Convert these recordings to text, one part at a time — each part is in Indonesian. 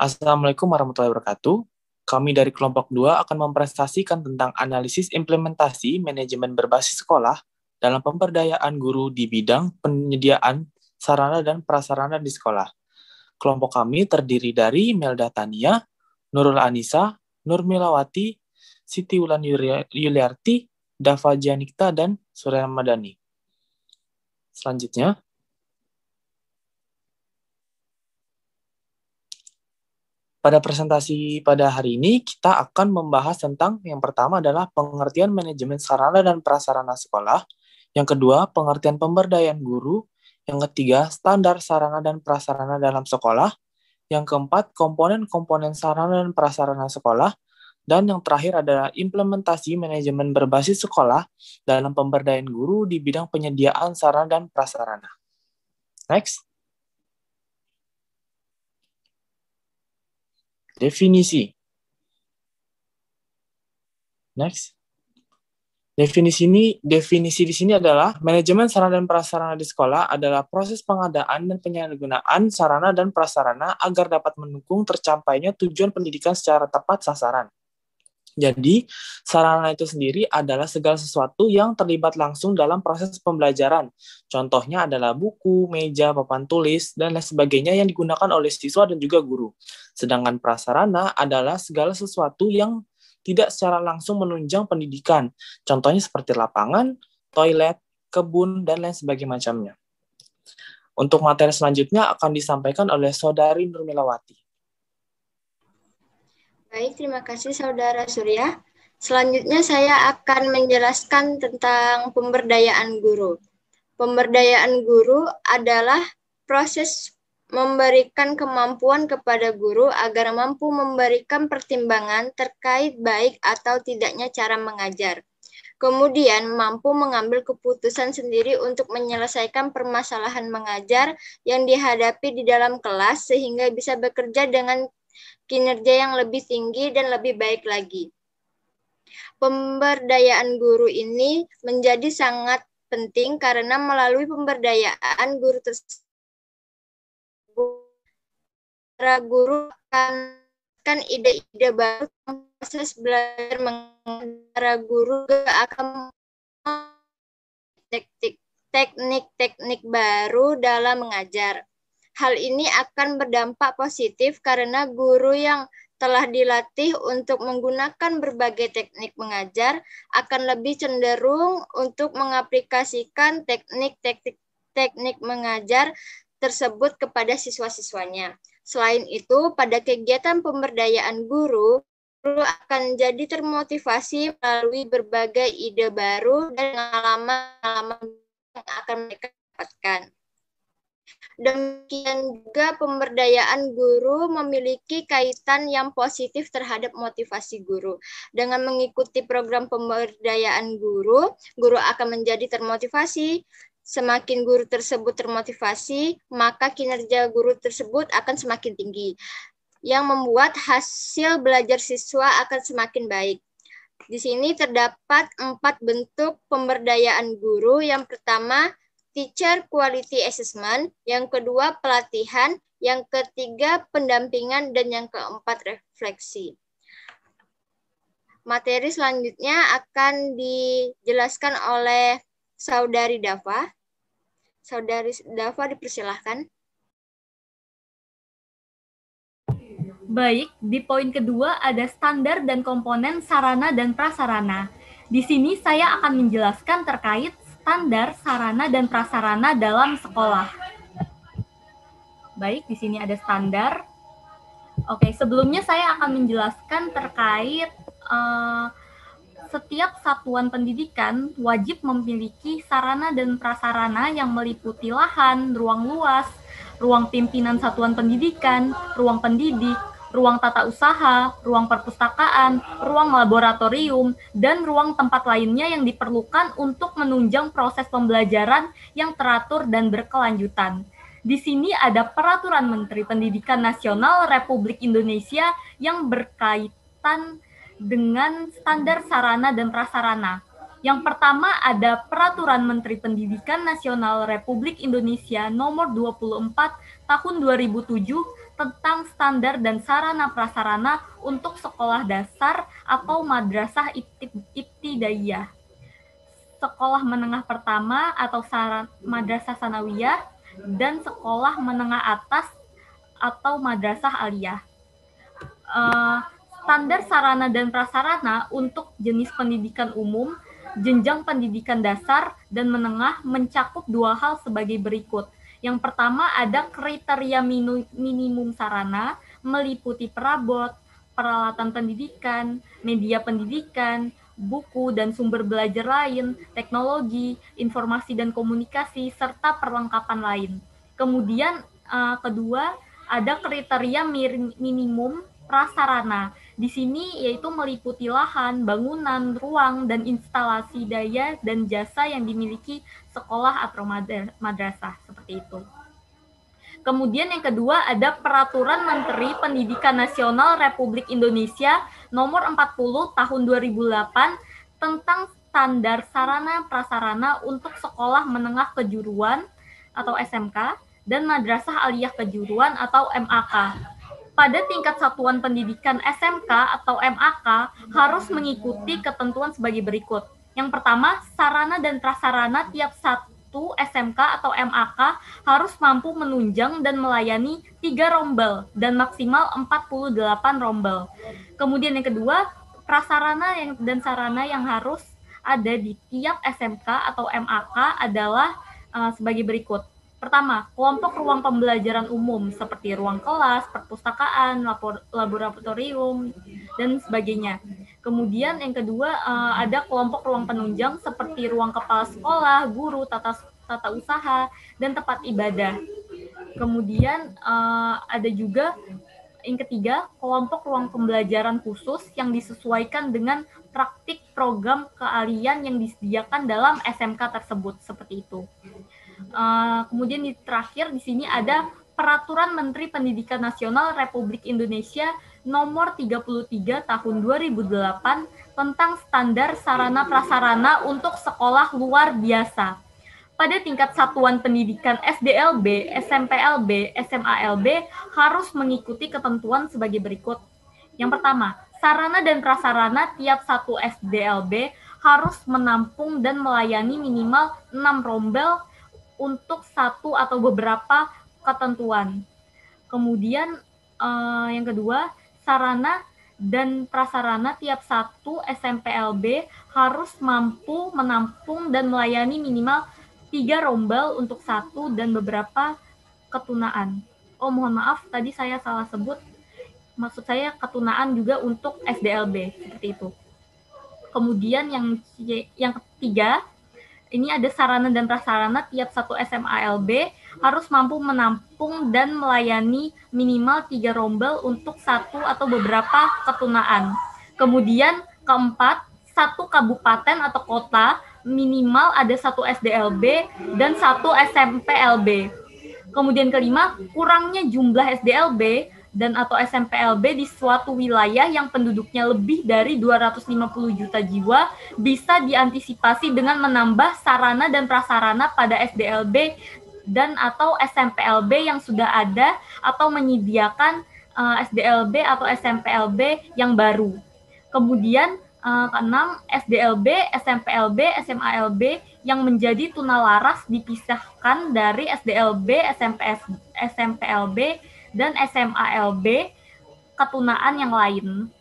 Assalamualaikum warahmatullahi wabarakatuh. Kami dari kelompok 2 akan mempresentasikan tentang analisis implementasi manajemen berbasis sekolah dalam pemberdayaan guru di bidang penyediaan sarana dan prasarana di sekolah. Kelompok kami terdiri dari Melda Tania, Nurul Anissa, Nurmilawati, Siti Wulan Yuliarti, Dava Janikta, dan Surya Ramadhani. Selanjutnya, pada presentasi pada hari ini, kita akan membahas tentang yang pertama adalah pengertian manajemen sarana dan prasarana sekolah, yang kedua, pengertian pemberdayaan guru, yang ketiga, standar sarana dan prasarana dalam sekolah, yang keempat, komponen-komponen sarana dan prasarana sekolah, dan yang terakhir adalah implementasi manajemen berbasis sekolah dalam pemberdayaan guru di bidang penyediaan sarana dan prasarana. Next. Definisi. Next. Definisi di sini adalah manajemen sarana dan prasarana di sekolah adalah proses pengadaan dan penyalahgunaan sarana dan prasarana agar dapat mendukung tercapainya tujuan pendidikan secara tepat sasaran. Jadi, sarana itu sendiri adalah segala sesuatu yang terlibat langsung dalam proses pembelajaran. Contohnya adalah buku, meja, papan tulis, dan lain sebagainya yang digunakan oleh siswa dan juga guru. Sedangkan prasarana adalah segala sesuatu yang tidak secara langsung menunjang pendidikan. Contohnya seperti lapangan, toilet, kebun, dan lain sebagainya macamnya. Untuk materi selanjutnya akan disampaikan oleh Saudari Nurmilawati. Baik, terima kasih Saudara Surya. Selanjutnya saya akan menjelaskan tentang pemberdayaan guru. Pemberdayaan guru adalah proses memberikan kemampuan kepada guru agar mampu memberikan pertimbangan terkait baik atau tidaknya cara mengajar. Kemudian mampu mengambil keputusan sendiri untuk menyelesaikan permasalahan mengajar yang dihadapi di dalam kelas sehingga bisa bekerja dengan kinerja yang lebih tinggi dan lebih baik lagi. Pemberdayaan guru ini menjadi sangat penting karena melalui pemberdayaan guru tersebut, para guru akan ide-ide baru, proses belajar mengajar guru akan teknik-teknik baru dalam mengajar. Hal ini akan berdampak positif karena guru yang telah dilatih untuk menggunakan berbagai teknik mengajar akan lebih cenderung untuk mengaplikasikan teknik mengajar tersebut kepada siswa-siswanya. Selain itu, pada kegiatan pemberdayaan guru akan jadi termotivasi melalui berbagai ide baru dan pengalaman yang akan mereka dapatkan. Demikian juga pemberdayaan guru memiliki kaitan yang positif terhadap motivasi guru. Dengan mengikuti program pemberdayaan guru, guru akan menjadi termotivasi. Semakin guru tersebut termotivasi, maka kinerja guru tersebut akan semakin tinggi, yang membuat hasil belajar siswa akan semakin baik. Di sini terdapat 4 bentuk pemberdayaan guru. Yang pertama, Teacher Quality Assessment, yang kedua pelatihan, yang ketiga pendampingan, dan yang keempat refleksi. Materi selanjutnya akan dijelaskan oleh Saudari Dava. Saudari Dava, dipersilahkan. Baik, di poin kedua ada standar dan komponen sarana dan prasarana. Di sini saya akan menjelaskan terkait standar sarana dan prasarana dalam sekolah. Baik, di sini ada standar. Oke, sebelumnya saya akan menjelaskan terkait setiap satuan pendidikan wajib memiliki sarana dan prasarana yang meliputi lahan, ruang luas, ruang pimpinan satuan pendidikan, ruang pendidik, ruang tata usaha, ruang perpustakaan, ruang laboratorium, dan ruang tempat lainnya yang diperlukan untuk menunjang proses pembelajaran yang teratur dan berkelanjutan. Di sini ada Peraturan Menteri Pendidikan Nasional Republik Indonesia yang berkaitan dengan standar sarana dan prasarana. Yang pertama ada Peraturan Menteri Pendidikan Nasional Republik Indonesia Nomor 24 Tahun 2007 tentang standar dan sarana prasarana untuk sekolah dasar atau madrasah ibtidaiyah, sekolah menengah pertama atau madrasah sanawiyah, dan sekolah menengah atas atau madrasah aliyah. Standar sarana dan prasarana untuk jenis pendidikan umum, jenjang pendidikan dasar, dan menengah mencakup dua hal sebagai berikut. Yang pertama ada kriteria minimum sarana, meliputi perabot, peralatan pendidikan, media pendidikan, buku dan sumber belajar lain, teknologi, informasi dan komunikasi, serta perlengkapan lain. Kemudian kedua ada kriteria minimum prasarana. Di sini yaitu meliputi lahan, bangunan, ruang, dan instalasi daya dan jasa yang dimiliki sekolah atau madrasah, seperti itu. Kemudian yang kedua ada Peraturan Menteri Pendidikan Nasional Republik Indonesia Nomor 40 Tahun 2008 tentang standar sarana prasarana untuk sekolah menengah kejuruan atau SMK dan madrasah aliyah kejuruan atau MAK. Pada tingkat satuan pendidikan SMK atau MAK harus mengikuti ketentuan sebagai berikut. Yang pertama, sarana dan prasarana tiap satu SMK atau MAK harus mampu menunjang dan melayani 3 rombel dan maksimal 48 rombel. Kemudian yang kedua, prasarana dan sarana yang harus ada di tiap SMK atau MAK adalah sebagai berikut. Pertama, kelompok ruang pembelajaran umum seperti ruang kelas, perpustakaan, laboratorium, dan sebagainya. Kemudian yang kedua ada kelompok ruang penunjang seperti ruang kepala sekolah, guru, tata usaha, dan tempat ibadah. Kemudian ada juga yang ketiga, kelompok ruang pembelajaran khusus yang disesuaikan dengan praktik program keahlian yang disediakan dalam SMK tersebut, seperti itu. Kemudian di terakhir di sini ada Peraturan Menteri Pendidikan Nasional Republik Indonesia Nomor 33 Tahun 2008 tentang standar sarana prasarana untuk sekolah luar biasa. Pada tingkat satuan pendidikan SDLB, SMPLB, SMALB harus mengikuti ketentuan sebagai berikut. Yang pertama, sarana dan prasarana tiap satu SDLB harus menampung dan melayani minimal 6 rombel untuk satu atau beberapa ketentuan. Kemudian yang kedua, sarana dan prasarana tiap satu SMPLB harus mampu menampung dan melayani minimal 3 rombel untuk satu dan beberapa ketunaan. Oh, mohon maaf, tadi saya salah sebut. Maksud saya ketunaan juga untuk SDLB, seperti itu. Kemudian yang ketiga, ini ada sarana dan prasarana tiap satu SMALB harus mampu menampung dan melayani minimal 3 rombel untuk satu atau beberapa ketunaan. Kemudian keempat, satu kabupaten atau kota minimal ada satu SDLB dan satu SMPLB. Kemudian kelima, kurangnya jumlah SDLB dan atau SMPLB di suatu wilayah yang penduduknya lebih dari 250 juta jiwa bisa diantisipasi dengan menambah sarana dan prasarana pada SDLB dan atau SMPLB yang sudah ada atau menyediakan SDLB atau SMPLB yang baru. Kemudian keenam, SDLB, SMPLB, SMALB yang menjadi tunalaras dipisahkan dari SDLB, SMPLB, dan SMALB ketunaan yang lain.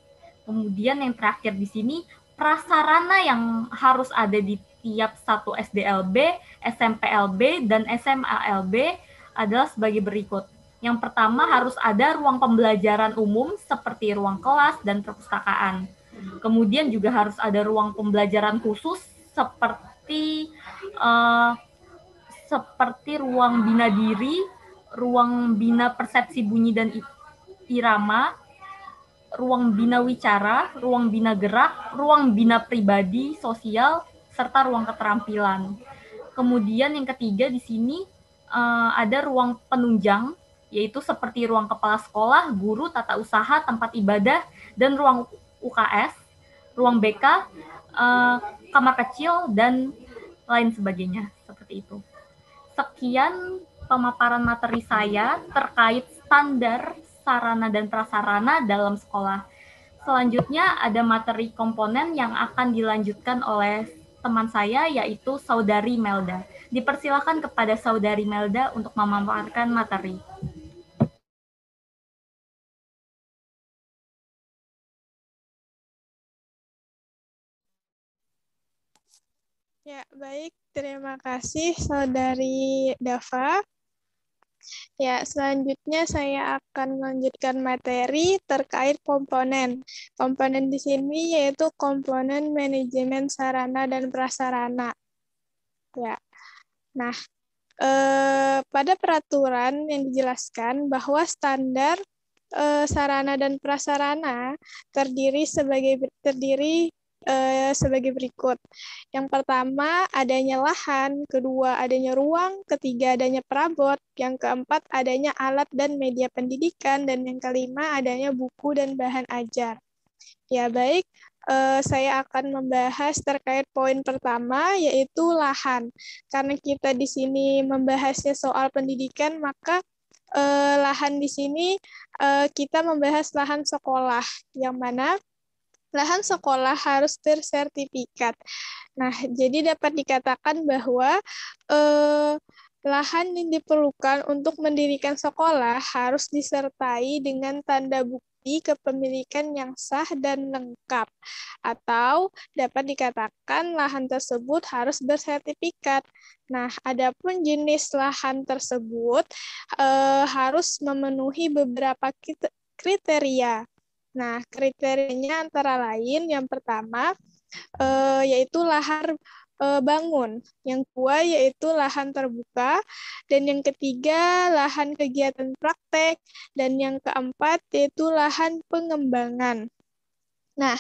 Kemudian yang terakhir di sini, prasarana yang harus ada di tiap satu SDLB, SMPLB, dan SMALB adalah sebagai berikut. Yang pertama harus ada ruang pembelajaran umum seperti ruang kelas dan perpustakaan. Kemudian juga harus ada ruang pembelajaran khusus seperti ruang bina diri, ruang bina persepsi bunyi dan irama, ruang bina wicara, ruang bina gerak, ruang bina pribadi, sosial, serta ruang keterampilan. Kemudian yang ketiga di sini ada ruang penunjang, yaitu seperti ruang kepala sekolah, guru, tata usaha, tempat ibadah, dan ruang UKS, ruang BK, kamar kecil, dan lain sebagainya. Seperti itu. Sekian pemaparan materi saya terkait standar sarana dan prasarana dalam sekolah. Selanjutnya ada materi komponen yang akan dilanjutkan oleh teman saya, yaitu Saudari Melda. Dipersilakan kepada Saudari Melda untuk memaparkan materi. Ya, baik. Terima kasih Saudari Dava. Ya, selanjutnya saya akan melanjutkan materi terkait komponen. Komponen di sini yaitu komponen manajemen sarana dan prasarana. Ya. Nah, pada peraturan yang dijelaskan bahwa standar sarana dan prasarana terdiri sebagai berikut. Yang pertama, adanya lahan, kedua, adanya ruang, ketiga, adanya perabot, yang keempat, adanya alat dan media pendidikan, dan yang kelima, adanya buku dan bahan ajar. Ya, baik. Saya akan membahas terkait poin pertama, yaitu lahan. Karena kita di sini membahasnya soal pendidikan, maka lahan di sini kita membahas lahan sekolah, yang mana lahan sekolah harus bersertifikat. Nah, jadi dapat dikatakan bahwa lahan yang diperlukan untuk mendirikan sekolah harus disertai dengan tanda bukti kepemilikan yang sah dan lengkap. Atau dapat dikatakan lahan tersebut harus bersertifikat. Nah, adapun jenis lahan tersebut harus memenuhi beberapa kriteria. Nah, kriterianya antara lain yang pertama yaitu lahan bangun, yang kedua yaitu lahan terbuka, dan yang ketiga lahan kegiatan praktek, dan yang keempat yaitu lahan pengembangan. Nah,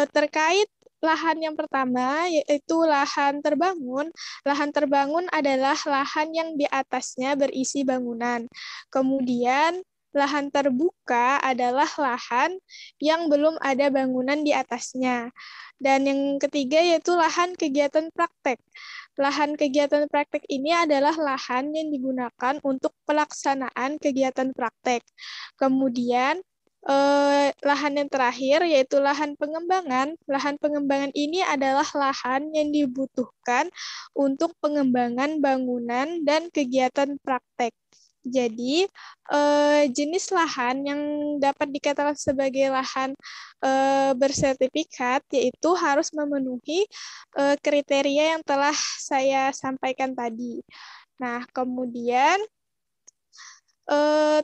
terkait lahan yang pertama yaitu lahan terbangun. Lahan terbangun adalah lahan yang di atasnya berisi bangunan. Kemudian lahan terbuka adalah lahan yang belum ada bangunan di atasnya. Dan yang ketiga yaitu lahan kegiatan praktek. Lahan kegiatan praktek ini adalah lahan yang digunakan untuk pelaksanaan kegiatan praktek. Kemudian lahan yang terakhir yaitu lahan pengembangan. Lahan pengembangan ini adalah lahan yang dibutuhkan untuk pengembangan bangunan dan kegiatan praktek. Jadi, jenis lahan yang dapat dikatakan sebagai lahan bersertifikat yaitu harus memenuhi kriteria yang telah saya sampaikan tadi. Nah, kemudian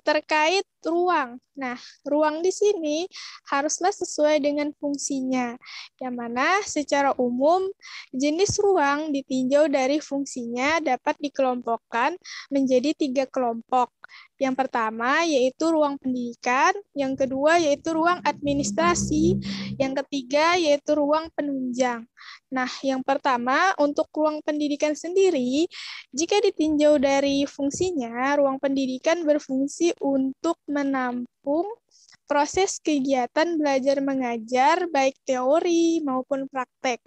terkait ruang. Nah, ruang di sini haruslah sesuai dengan fungsinya, yang mana secara umum jenis ruang ditinjau dari fungsinya dapat dikelompokkan menjadi 3 kelompok. Yang pertama yaitu ruang pendidikan, yang kedua yaitu ruang administrasi, yang ketiga yaitu ruang penunjang. Nah, yang pertama untuk ruang pendidikan sendiri, jika ditinjau dari fungsinya, ruang pendidikan berfungsi untuk menampung proses kegiatan belajar mengajar baik teori maupun praktek.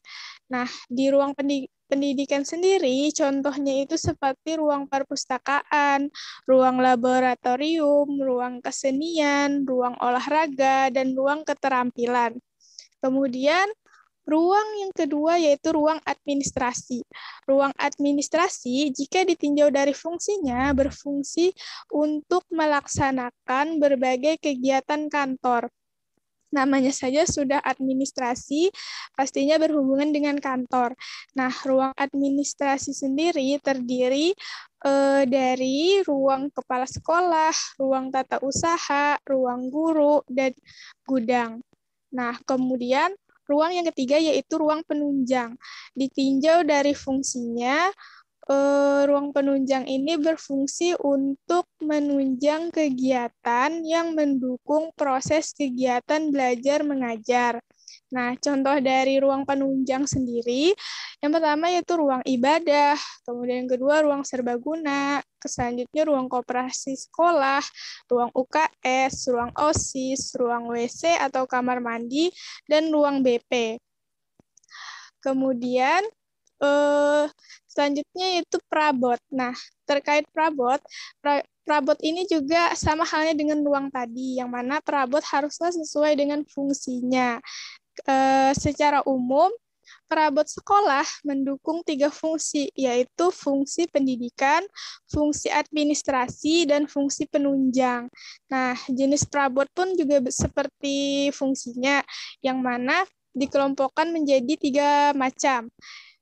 Nah, di ruang pendidikan sendiri, contohnya itu seperti ruang perpustakaan, ruang laboratorium, ruang kesenian, ruang olahraga, dan ruang keterampilan. Kemudian, ruang yang kedua yaitu ruang administrasi. Ruang administrasi, jika ditinjau dari fungsinya, berfungsi untuk melaksanakan berbagai kegiatan kantor. Namanya saja sudah administrasi, pastinya berhubungan dengan kantor. Nah, ruang administrasi sendiri terdiri dari ruang kepala sekolah, ruang tata usaha, ruang guru, dan gudang. Nah, kemudian ruang yang ketiga yaitu ruang penunjang. Ditinjau dari fungsinya, ruang penunjang ini berfungsi untuk menunjang kegiatan yang mendukung proses kegiatan belajar mengajar. Nah, contoh dari ruang penunjang sendiri, yang pertama yaitu ruang ibadah, kemudian yang kedua ruang serbaguna, selanjutnya ruang koperasi sekolah, ruang UKS, ruang OSIS, ruang WC atau kamar mandi, dan ruang BP. Kemudian selanjutnya yaitu perabot. Nah, terkait perabot, perabot ini juga sama halnya dengan ruang tadi, yang mana perabot haruslah sesuai dengan fungsinya. Secara umum, perabot sekolah mendukung 3 fungsi, yaitu fungsi pendidikan, fungsi administrasi, dan fungsi penunjang. Nah, jenis perabot pun juga seperti fungsinya, yang mana dikelompokkan menjadi 3 macam.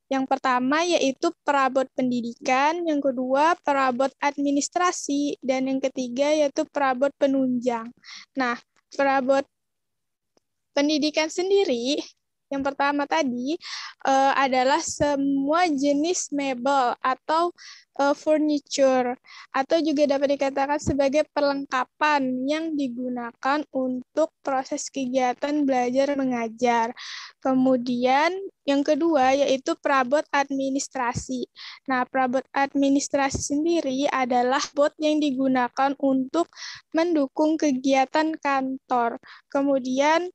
Yang pertama yaitu perabot pendidikan, yang kedua perabot administrasi, dan yang ketiga yaitu perabot penunjang. Nah, perabot pendidikan sendiri, yang pertama tadi adalah semua jenis mebel atau furniture, atau juga dapat dikatakan sebagai perlengkapan yang digunakan untuk proses kegiatan belajar mengajar. Kemudian yang kedua yaitu perabot administrasi. Nah, perabot administrasi sendiri adalah bot yang digunakan untuk mendukung kegiatan kantor. Kemudian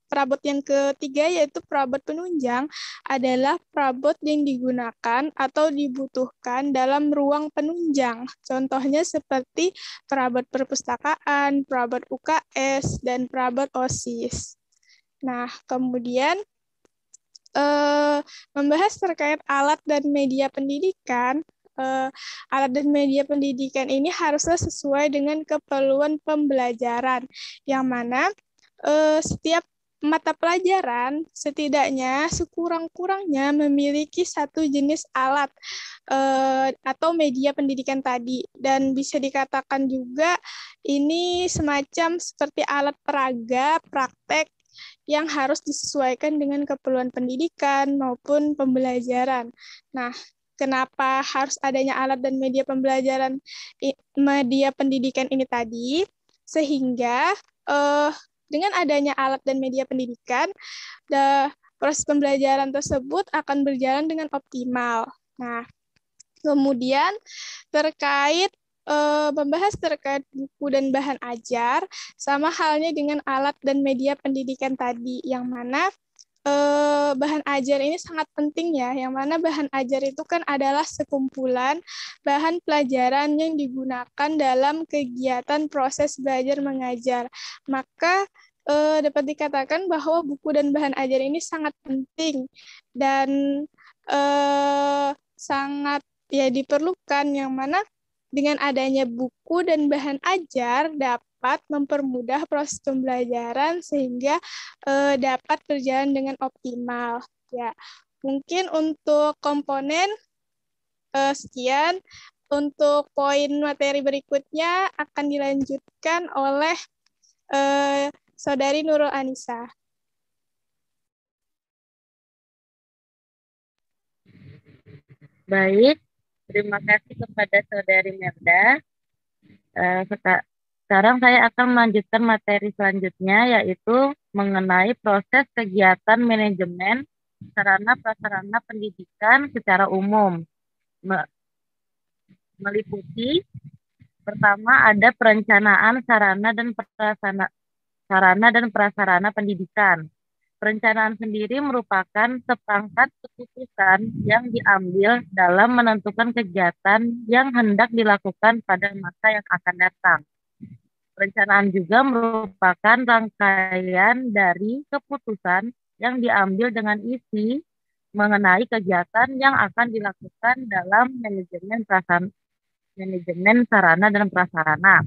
perabot yang ketiga yaitu perabot penunjang adalah perabot yang digunakan atau dibutuhkan dalam ruang penunjang. Contohnya seperti perabot perpustakaan, perabot UKS, dan perabot OSIS. Nah, kemudian membahas terkait alat dan media pendidikan. Alat dan media pendidikan ini haruslah sesuai dengan keperluan pembelajaran, yang mana setiap mata pelajaran setidaknya sekurang-kurangnya memiliki satu jenis alat atau media pendidikan tadi, dan bisa dikatakan juga ini semacam seperti alat peraga praktek yang harus disesuaikan dengan keperluan pendidikan maupun pembelajaran. Nah, kenapa harus adanya alat dan media pembelajaran, media pendidikan ini tadi? Sehingga dengan adanya alat dan media pendidikan, proses pembelajaran tersebut akan berjalan dengan optimal. Nah, kemudian terkait membahas terkait buku dan bahan ajar, sama halnya dengan alat dan media pendidikan tadi, yang mana bahan ajar ini sangat penting ya, yang mana bahan ajar itu kan adalah sekumpulan bahan pelajaran yang digunakan dalam kegiatan proses belajar mengajar. Maka dapat dikatakan bahwa buku dan bahan ajar ini sangat penting dan sangat ya diperlukan, yang mana dengan adanya buku dan bahan ajar dapat mempermudah proses pembelajaran sehingga dapat berjalan dengan optimal. Ya, mungkin untuk komponen sekian. Untuk poin materi berikutnya akan dilanjutkan oleh Saudari Nurul Anissa. Baik, terima kasih kepada Saudari Merda. Sekarang saya akan melanjutkan materi selanjutnya, yaitu mengenai proses kegiatan manajemen sarana prasarana pendidikan secara umum. Meliputi pertama ada perencanaan sarana dan prasarana pendidikan. Perencanaan sendiri merupakan seperangkat keputusan yang diambil dalam menentukan kegiatan yang hendak dilakukan pada masa yang akan datang. Perencanaan juga merupakan rangkaian dari keputusan yang diambil dengan isi mengenai kegiatan yang akan dilakukan dalam manajemen sarana dan prasarana.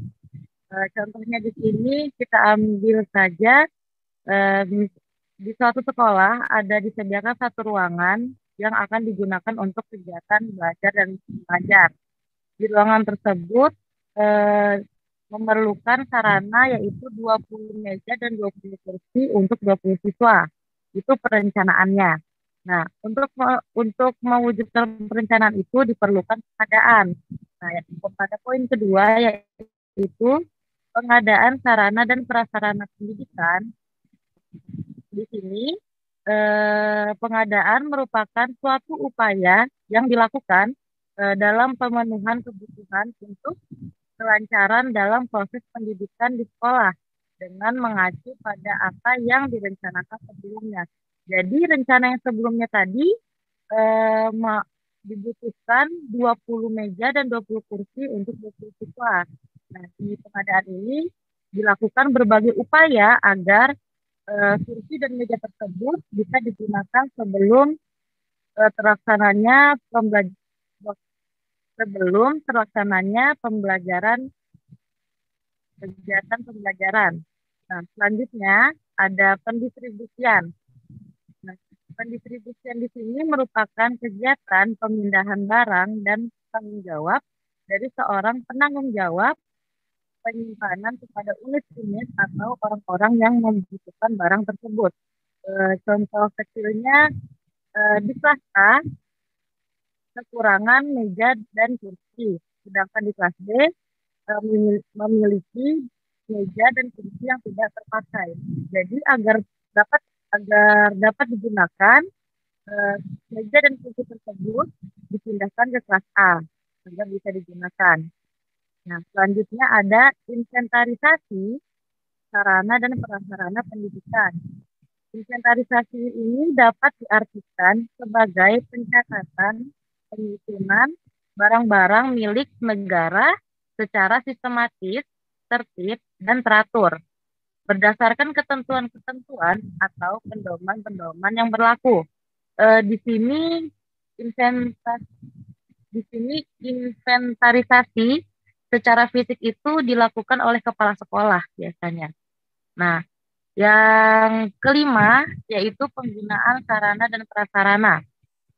Contohnya di sini kita ambil saja di suatu sekolah ada disediakan satu ruangan yang akan digunakan untuk kegiatan belajar dan mengajar. Di ruangan tersebut memerlukan sarana yaitu 20 meja dan 20 kursi untuk 20 siswa. Itu perencanaannya. Nah, untuk mewujudkan perencanaan itu diperlukan pengadaan. Nah, pada poin kedua yaitu pengadaan sarana dan prasarana pendidikan. Di sini pengadaan merupakan suatu upaya yang dilakukan dalam pemenuhan kebutuhan untuk kelancaran dalam proses pendidikan di sekolah dengan mengacu pada apa yang direncanakan sebelumnya. Jadi rencana yang sebelumnya tadi dibutuhkan 20 meja dan 20 kursi untuk 20 siswa. Nah, di pengadaan ini dilakukan berbagai upaya agar kursi dan meja tersebut bisa digunakan sebelum terlaksananya pembelajaran kegiatan pembelajaran. Nah, selanjutnya ada pendistribusian. Nah, pendistribusian di sini merupakan kegiatan pemindahan barang dan tanggung jawab dari seorang penanggung jawab penyimpanan kepada unit-unit atau orang-orang yang membutuhkan barang tersebut. Contoh kecilnya di kelas A kekurangan meja dan kursi, sedangkan di kelas B memiliki meja dan kursi yang tidak terpakai. Jadi agar dapat digunakan, meja dan kursi tersebut dipindahkan ke kelas A agar bisa digunakan. Nah, selanjutnya ada inventarisasi sarana dan prasarana pendidikan. Inventarisasi ini dapat diartikan sebagai pencatatan penyusunan barang-barang milik negara secara sistematis, tertib, dan teratur berdasarkan ketentuan-ketentuan atau pedoman-pedoman yang berlaku. Di sini inventarisasi secara fisik itu dilakukan oleh kepala sekolah biasanya. Nah, yang kelima yaitu penggunaan sarana dan prasarana.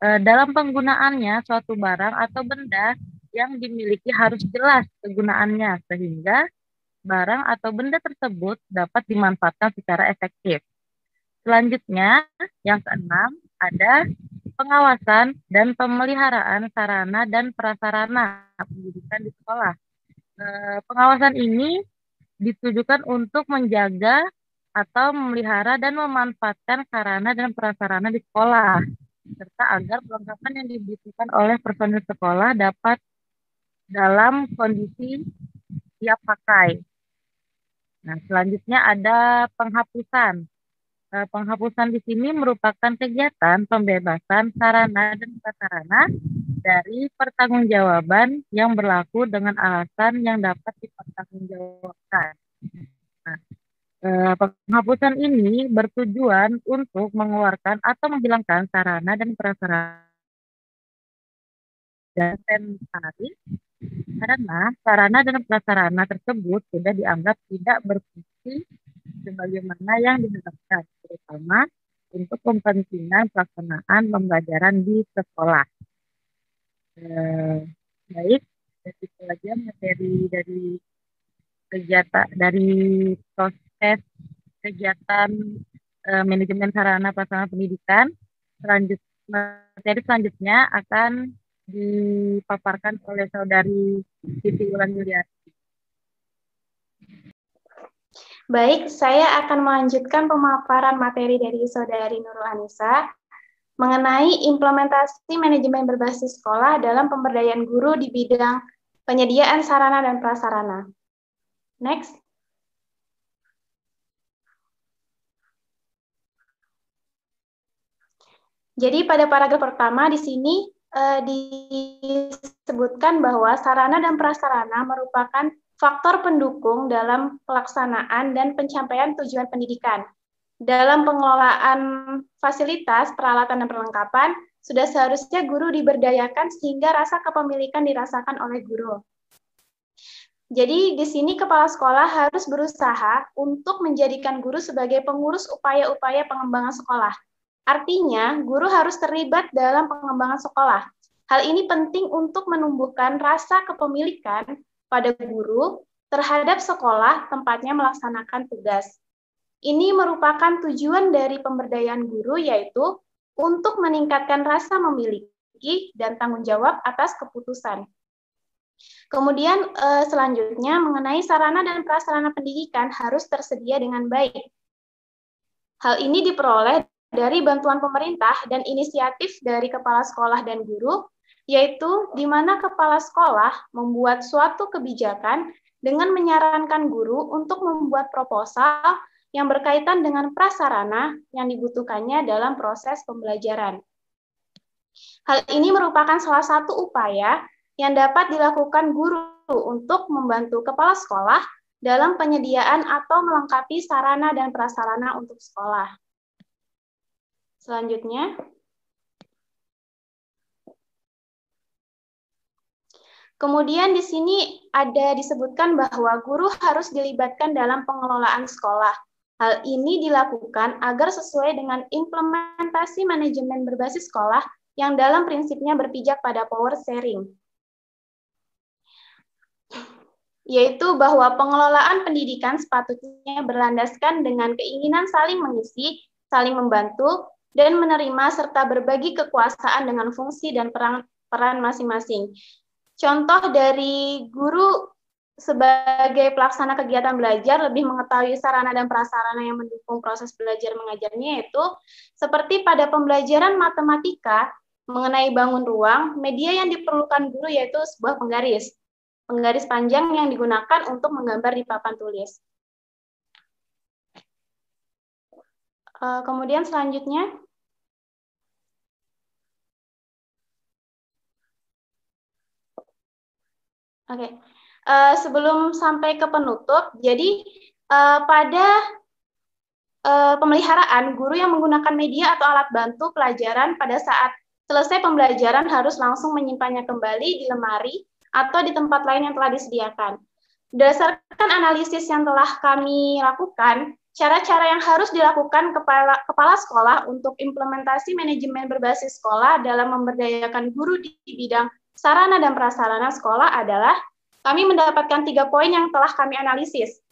Dalam penggunaannya, suatu barang atau benda yang dimiliki harus jelas kegunaannya sehingga barang atau benda tersebut dapat dimanfaatkan secara efektif. Selanjutnya, yang keenam ada pengawasan dan pemeliharaan sarana dan prasarana pendidikan di sekolah. Pengawasan ini ditujukan untuk menjaga atau memelihara dan memanfaatkan sarana dan prasarana di sekolah, serta agar perlengkapan yang dibutuhkan oleh personil sekolah dapat dalam kondisi siap pakai. Nah, selanjutnya ada penghapusan. Penghapusan di sini merupakan kegiatan pembebasan sarana dan prasarana dari pertanggungjawaban yang berlaku dengan alasan yang dapat dipertanggungjawabkan. Nah, penghapusan ini bertujuan untuk mengeluarkan atau menghilangkan sarana dan prasarana dan inventaris karena sarana dan prasarana tersebut sudah dianggap tidak berfungsi sebagaimana yang diharapkan, terutama untuk kepentingan pelaksanaan pembelajaran di sekolah. Baik, itu saja materi dari kegiatan dari proses kegiatan manajemen sarana prasarana pendidikan. Materi selanjutnya akan dipaparkan oleh saudari Siti Wulan Yuliati. Baik, saya akan melanjutkan pemaparan materi dari saudari Nurul Anissa mengenai implementasi manajemen berbasis sekolah dalam pemberdayaan guru di bidang penyediaan sarana dan prasarana. Next. Jadi pada paragraf pertama di sini disebutkan bahwa sarana dan prasarana merupakan faktor pendukung dalam pelaksanaan dan pencapaian tujuan pendidikan. Dalam pengelolaan fasilitas, peralatan, dan perlengkapan, sudah seharusnya guru diberdayakan sehingga rasa kepemilikan dirasakan oleh guru. Jadi di sini kepala sekolah harus berusaha untuk menjadikan guru sebagai pengurus upaya-upaya pengembangan sekolah. Artinya, guru harus terlibat dalam pengembangan sekolah. Hal ini penting untuk menumbuhkan rasa kepemilikan pada guru terhadap sekolah tempatnya melaksanakan tugas. Ini merupakan tujuan dari pemberdayaan guru, yaitu untuk meningkatkan rasa memiliki dan tanggung jawab atas keputusan. Kemudian selanjutnya mengenai sarana dan prasarana pendidikan harus tersedia dengan baik. Hal ini diperoleh dari bantuan pemerintah dan inisiatif dari kepala sekolah dan guru, yaitu di mana kepala sekolah membuat suatu kebijakan dengan menyarankan guru untuk membuat proposal yang berkaitan dengan prasarana yang dibutuhkannya dalam proses pembelajaran. Hal ini merupakan salah satu upaya yang dapat dilakukan guru untuk membantu kepala sekolah dalam penyediaan atau melengkapi sarana dan prasarana untuk sekolah. Selanjutnya, kemudian di sini ada disebutkan bahwa guru harus dilibatkan dalam pengelolaan sekolah. Hal ini dilakukan agar sesuai dengan implementasi manajemen berbasis sekolah yang dalam prinsipnya berpijak pada power sharing, yaitu bahwa pengelolaan pendidikan sepatutnya berlandaskan dengan keinginan saling mengisi, saling membantu, dan menerima serta berbagi kekuasaan dengan fungsi dan peran masing-masing. Contoh dari guru sebagai pelaksana kegiatan belajar lebih mengetahui sarana dan prasarana yang mendukung proses belajar mengajarnya, yaitu seperti pada pembelajaran matematika mengenai bangun ruang, media yang diperlukan guru yaitu sebuah penggaris panjang yang digunakan untuk menggambar di papan tulis. Kemudian selanjutnya, sebelum sampai ke penutup, jadi pada pemeliharaan, guru yang menggunakan media atau alat bantu pelajaran pada saat selesai pembelajaran harus langsung menyimpannya kembali di lemari atau di tempat lain yang telah disediakan. Berdasarkan analisis yang telah kami lakukan, cara-cara yang harus dilakukan kepala sekolah untuk implementasi manajemen berbasis sekolah dalam memberdayakan guru di bidang sarana dan prasarana sekolah adalah kami mendapatkan 3 poin yang telah kami analisis,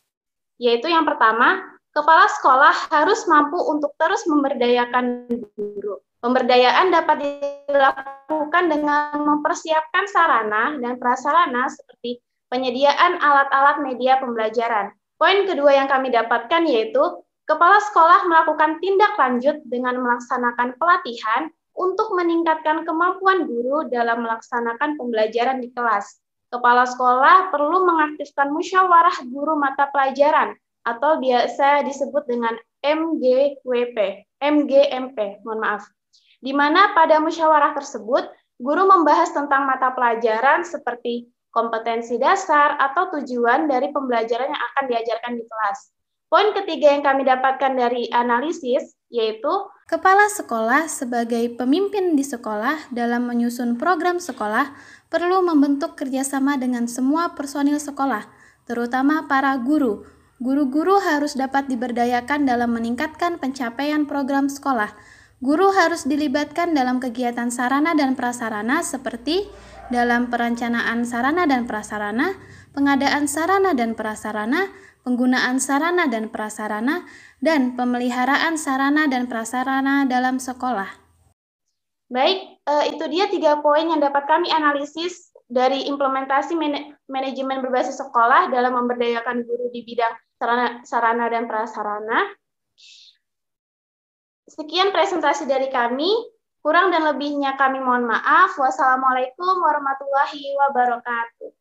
yaitu yang pertama, kepala sekolah harus mampu untuk terus memberdayakan guru. Pemberdayaan dapat dilakukan dengan mempersiapkan sarana dan prasarana seperti penyediaan alat-alat media pembelajaran. Poin kedua yang kami dapatkan yaitu kepala sekolah melakukan tindak lanjut dengan melaksanakan pelatihan untuk meningkatkan kemampuan guru dalam melaksanakan pembelajaran di kelas. Kepala sekolah perlu mengaktifkan musyawarah guru mata pelajaran atau biasa disebut dengan MGMP, di mana pada musyawarah tersebut, guru membahas tentang mata pelajaran seperti kompetensi dasar atau tujuan dari pembelajaran yang akan diajarkan di kelas. Poin ketiga yang kami dapatkan dari analisis, yaitu kepala sekolah sebagai pemimpin di sekolah dalam menyusun program sekolah perlu membentuk kerjasama dengan semua personil sekolah, terutama para guru. Guru-guru harus dapat diberdayakan dalam meningkatkan pencapaian program sekolah. Guru harus dilibatkan dalam kegiatan sarana dan prasarana seperti dalam perencanaan sarana dan prasarana, pengadaan sarana dan prasarana, penggunaan sarana dan prasarana, dan pemeliharaan sarana dan prasarana dalam sekolah. Baik, itu dia 3 poin yang dapat kami analisis dari implementasi manajemen berbasis sekolah dalam memberdayakan guru di bidang sarana dan prasarana. Sekian presentasi dari kami, kurang dan lebihnya kami mohon maaf. Wassalamualaikum warahmatullahi wabarakatuh.